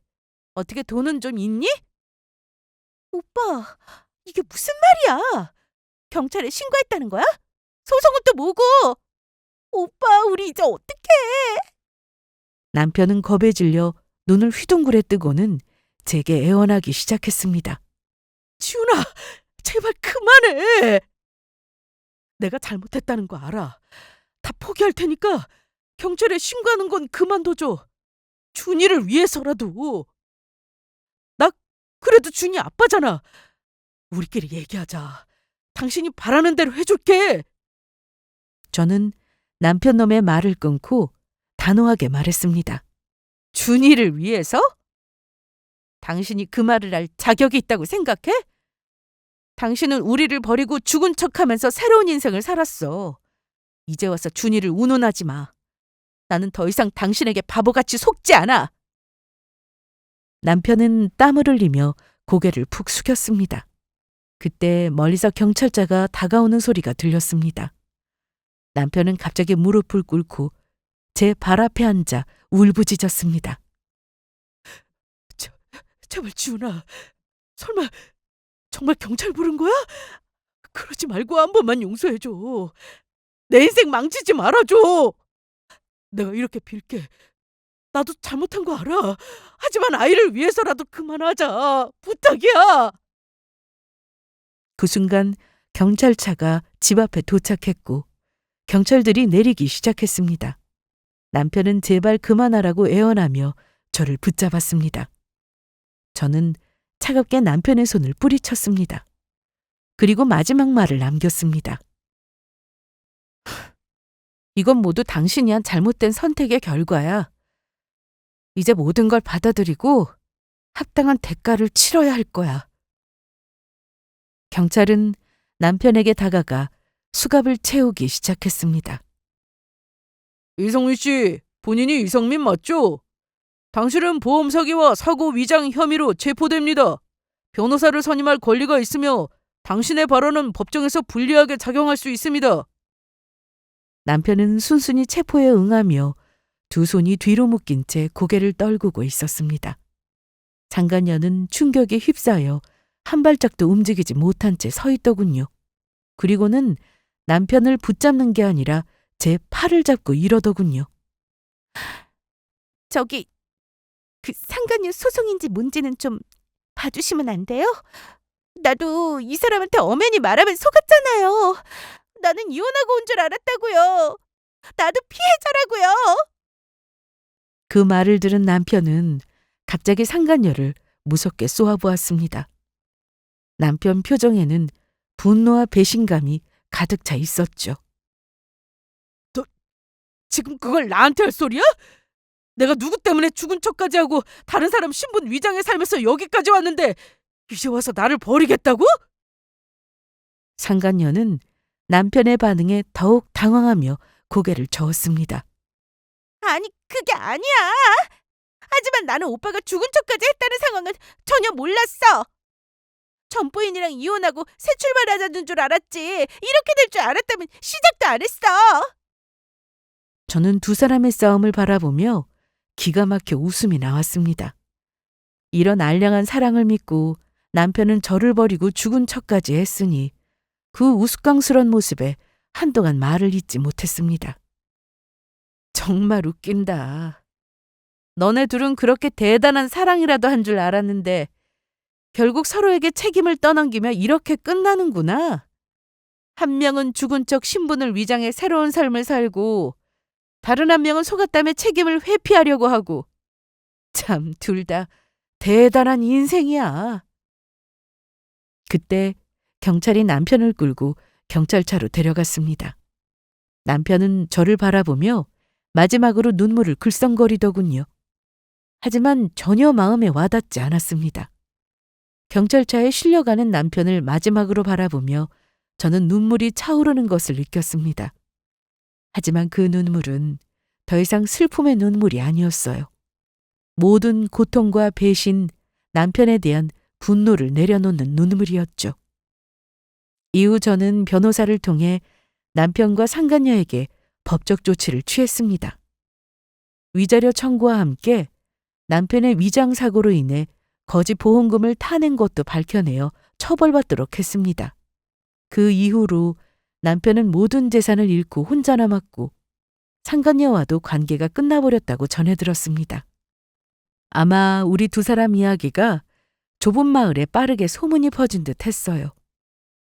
어떻게 돈은 좀 있니? 오빠, 이게 무슨 말이야? 경찰에 신고했다는 거야? 소송은 또 뭐고? 오빠, 우리 이제 어떡해? 남편은 겁에 질려 눈을 휘둥그레 뜨고는 제게 애원하기 시작했습니다. 지훈아, 제발 그만해. 내가 잘못했다는 거 알아. 다 포기할 테니까 경찰에 신고하는 건 그만둬줘. 준이를 위해서라도. 나 그래도 준이 아빠잖아. 우리끼리 얘기하자. 당신이 바라는 대로 해줄게. 저는 남편 놈의 말을 끊고 단호하게 말했습니다. 준이를 위해서? 당신이 그 말을 할 자격이 있다고 생각해? 당신은 우리를 버리고 죽은 척하면서 새로운 인생을 살았어. 이제 와서 준이를 운운하지 마. 나는 더 이상 당신에게 바보같이 속지 않아. 남편은 땀을 흘리며 고개를 푹 숙였습니다. 그때 멀리서 경찰차가 다가오는 소리가 들렸습니다. 남편은 갑자기 무릎을 꿇고 제 발 앞에 앉아 울부짖었습니다. 제발 지훈아, 설마 정말 경찰 부른 거야? 그러지 말고 한 번만 용서해줘. 내 인생 망치지 말아줘. 내가 이렇게 빌게. 나도 잘못한 거 알아. 하지만 아이를 위해서라도 그만하자. 부탁이야. 그 순간 경찰차가 집 앞에 도착했고 경찰들이 내리기 시작했습니다. 남편은 제발 그만하라고 애원하며 저를 붙잡았습니다. 저는 차갑게 남편의 손을 뿌리쳤습니다. 그리고 마지막 말을 남겼습니다. 이건 모두 당신이 한 잘못된 선택의 결과야. 이제 모든 걸 받아들이고 합당한 대가를 치러야 할 거야. 경찰은 남편에게 다가가 수갑을 채우기 시작했습니다. 이성민 씨, 본인이 이성민 맞죠? 당신은 보험 사기와 사고 위장 혐의로 체포됩니다. 변호사를 선임할 권리가 있으며 당신의 발언은 법정에서 불리하게 작용할 수 있습니다. 남편은 순순히 체포에 응하며 두 손이 뒤로 묶인 채 고개를 떨구고 있었습니다. 상간녀는 충격에 휩싸여 한 발짝도 움직이지 못한 채 서 있더군요. 그리고는 남편을 붙잡는 게 아니라 제 팔을 잡고 이러더군요. 저기, 그 상간녀 소송인지 뭔지는 좀 봐주시면 안 돼요? 나도 이 사람한테 엄연히 말하면 속았잖아요. 나는 이혼하고 온 줄 알았다고요. 나도 피해자라고요. 그 말을 들은 남편은 갑자기 상간녀를 무섭게 쏘아보았습니다. 남편 표정에는 분노와 배신감이 가득 차 있었죠. 너 지금 그걸 나한테 할 소리야? 내가 누구 때문에 죽은 척까지 하고 다른 사람 신분 위장에 살면서 여기까지 왔는데 이제 와서 나를 버리겠다고? 상간녀는 남편의 반응에 더욱 당황하며 고개를 저었습니다. 아니, 그게 아니야. 하지만 나는 오빠가 죽은 척까지 했다는 상황은 전혀 몰랐어. 전 부인이랑 이혼하고 새 출발하자는 줄 알았지. 이렇게 될 줄 알았다면 시작도 안 했어. 저는 두 사람의 싸움을 바라보며 기가 막혀 웃음이 나왔습니다. 이런 알량한 사랑을 믿고 남편은 저를 버리고 죽은 척까지 했으니 그 우스꽝스런 모습에 한동안 말을 잇지 못했습니다. 정말 웃긴다. 너네 둘은 그렇게 대단한 사랑이라도 한 줄 알았는데 결국 서로에게 책임을 떠넘기며 이렇게 끝나는구나. 한 명은 죽은 척 신분을 위장해 새로운 삶을 살고 다른 한 명은 속았다며 책임을 회피하려고 하고. 참, 둘 다 대단한 인생이야. 그때 경찰이 남편을 끌고 경찰차로 데려갔습니다. 남편은 저를 바라보며 마지막으로 눈물을 글썽거리더군요. 하지만 전혀 마음에 와닿지 않았습니다. 경찰차에 실려가는 남편을 마지막으로 바라보며 저는 눈물이 차오르는 것을 느꼈습니다. 하지만 그 눈물은 더 이상 슬픔의 눈물이 아니었어요. 모든 고통과 배신, 남편에 대한 분노를 내려놓는 눈물이었죠. 이후 저는 변호사를 통해 남편과 상간녀에게 법적 조치를 취했습니다. 위자료 청구와 함께 남편의 위장 사고로 인해 거짓 보험금을 타낸 것도 밝혀내어 처벌받도록 했습니다. 그 이후로 남편은 모든 재산을 잃고 혼자 남았고 상간녀와도 관계가 끝나버렸다고 전해 들었습니다. 아마 우리 두 사람 이야기가 좁은 마을에 빠르게 소문이 퍼진 듯 했어요.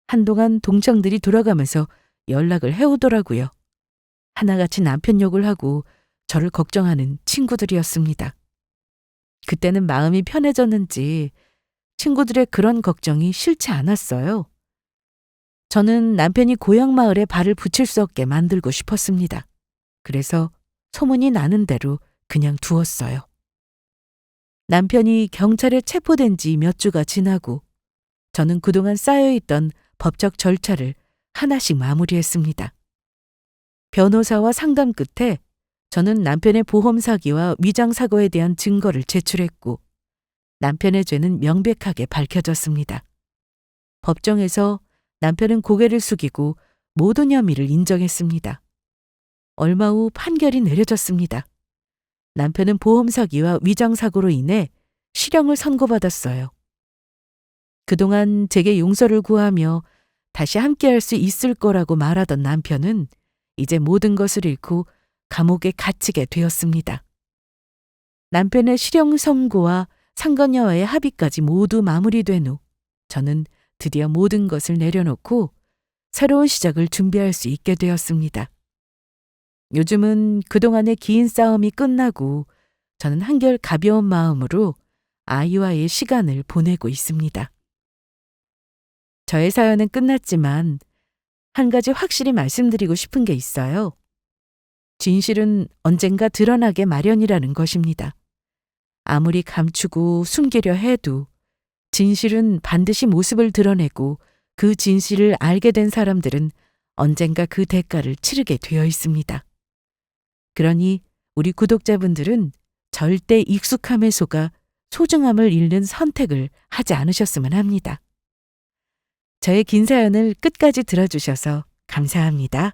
한동안 동창들이 돌아가면서 연락을 해오더라고요. 하나같이 남편 욕을 하고 저를 걱정하는 친구들이었습니다. 그때는 마음이 편해졌는지 친구들의 그런 걱정이 싫지 않았어요. 저는 남편이 고향 마을에 발을 붙일 수 없게 만들고 싶었습니다. 그래서 소문이 나는 대로 그냥 두었어요. 남편이 경찰에 체포된 지 몇 주가 지나고 저는 그동안 쌓여있던 법적 절차를 하나씩 마무리했습니다. 변호사와 상담 끝에 저는 남편의 보험 사기와 위장 사고에 대한 증거를 제출했고 남편의 죄는 명백하게 밝혀졌습니다. 법정에서 남편은 고개를 숙이고 모든 혐의를 인정했습니다. 얼마 후 판결이 내려졌습니다. 남편은 보험 사기와 위장 사고로 인해 실형을 선고받았어요. 그동안 제게 용서를 구하며 다시 함께할 수 있을 거라고 말하던 남편은 이제 모든 것을 잃고 감옥에 갇히게 되었습니다. 남편의 실형 선고와 상간녀와의 합의까지 모두 마무리된 후 저는 드디어 모든 것을 내려놓고 새로운 시작을 준비할 수 있게 되었습니다. 요즘은 그동안의 긴 싸움이 끝나고 저는 한결 가벼운 마음으로 아이와의 시간을 보내고 있습니다. 저의 사연은 끝났지만 한 가지 확실히 말씀드리고 싶은 게 있어요. 진실은 언젠가 드러나게 마련이라는 것입니다. 아무리 감추고 숨기려 해도 진실은 반드시 모습을 드러내고 그 진실을 알게 된 사람들은 언젠가 그 대가를 치르게 되어 있습니다. 그러니 우리 구독자분들은 절대 익숙함에 속아 소중함을 잃는 선택을 하지 않으셨으면 합니다. 저의 긴 사연을 끝까지 들어주셔서 감사합니다.